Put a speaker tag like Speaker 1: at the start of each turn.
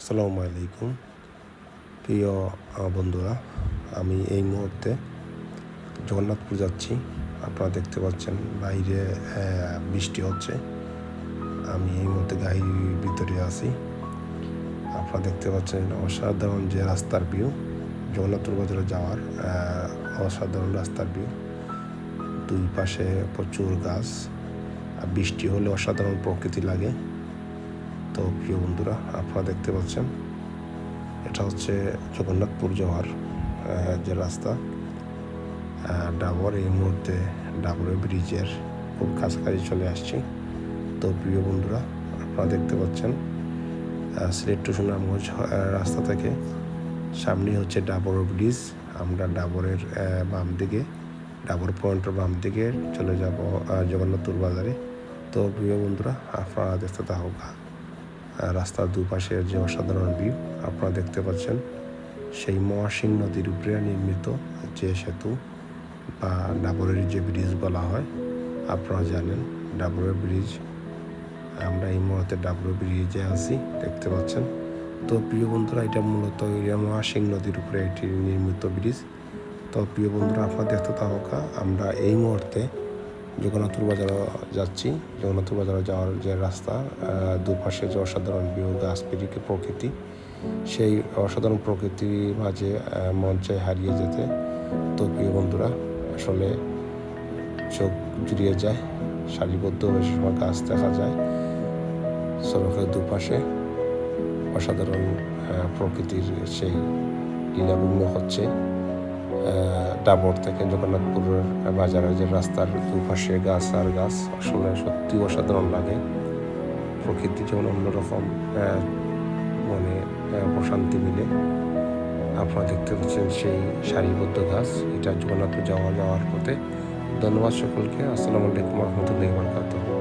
Speaker 1: আসসালামু আলাইকুম প্রিয় বন্ধুরা, আমি এই মুহূর্তে জগন্নাথপুর যাচ্ছি। আপনারা দেখতে পাচ্ছেন বাইরে বৃষ্টি হচ্ছে। আমি এই মুহূর্তে গাড়ির ভিতরে আছি। আপনারা দেখতে পাচ্ছেন অসাধারণ যে রাস্তার ভিউ, জগন্নাথপুর বাজারে যাওয়ার অসাধারণ রাস্তার ভিউ। দুই পাশে প্রচুর গাছ, আর বৃষ্টি হলে অসাধারণ প্রকৃতি লাগে। তো প্রিয় বন্ধুরা, আপনারা দেখতে পাচ্ছেন এটা হচ্ছে জগন্নাথপুর যাওয়ার যে রাস্তা। ডাবর এই মুহূর্তে ডাবরের ব্রিজের খুব কাছাকাছি চলে আসছি। তো প্রিয় বন্ধুরা, আপনারা দেখতে পাচ্ছেন সিলেট টু সুনামগঞ্জ রাস্তা থেকে সামনেই হচ্ছে ডাবর ব্রিজ। আমরা ডাবরের বাম দিকে, ডাবর পয়েন্টের বাম দিকে চলে যাব জগন্নাথপুর বাজারে। তো প্রিয় বন্ধুরা, আপনারা দেখতে থাকুক রাস্তার দুপাশের যে অসাধারণ ভিউ। আপনারা দেখতে পাচ্ছেন সেই মহাসিং নদীর উপরে নির্মিত যে সেতু বা ডাবরের যে ব্রিজ বলা হয়, আপনারা জানেন ডাবরের ব্রিজ। আমরা এই মুহূর্তে ডাবরের ব্রিজে আছি, দেখতে পাচ্ছেন। তো প্রিয় বন্ধুরা, এটা মূলত মহাসিং নদীর উপরে এটি নির্মিত ব্রিজ। তো প্রিয় বন্ধুরা, আপনারা দেখতে থাকা আমরা এই মুহূর্তে জগন্নাথপুর বাজারে যাচ্ছি। জগন্নাথপুর বাজারে যাওয়ার যে রাস্তা, দুপাশে যে অসাধারণ ভিউ, গাছপালা, প্রকৃতি, সেই অসাধারণ প্রকৃতির মাঝে মন চায় হারিয়ে যেতে। তো প্রিয় বন্ধুরা, আসলে চোখ জুড়িয়ে যায়। সারিবদ্ধভাবে সময় গাছ দেখা যায়, সড়কের দুপাশে অসাধারণ প্রকৃতির সেই লীলাভূমি হচ্ছে। ডাবর থেকে জগন্নাথপুরের বাজারের যে রাস্তার দুপাশে গাছ আর গাছ, আসলে সত্যি অসাধারণ লাগে। প্রকৃতি যেমন অন্যরকম মনে প্রশান্তি মিলে। আপনারা দেখতে পাচ্ছেন সেই সারিবদ্ধ গাছ, এটা জগন্নাথপুর যাওয়ার পথে। ধন্যবাদ সকলকে। আসসালামু আলাইকুম ওয়া রাহমাতুল্লাহি ওয়া বারাকাতুহু।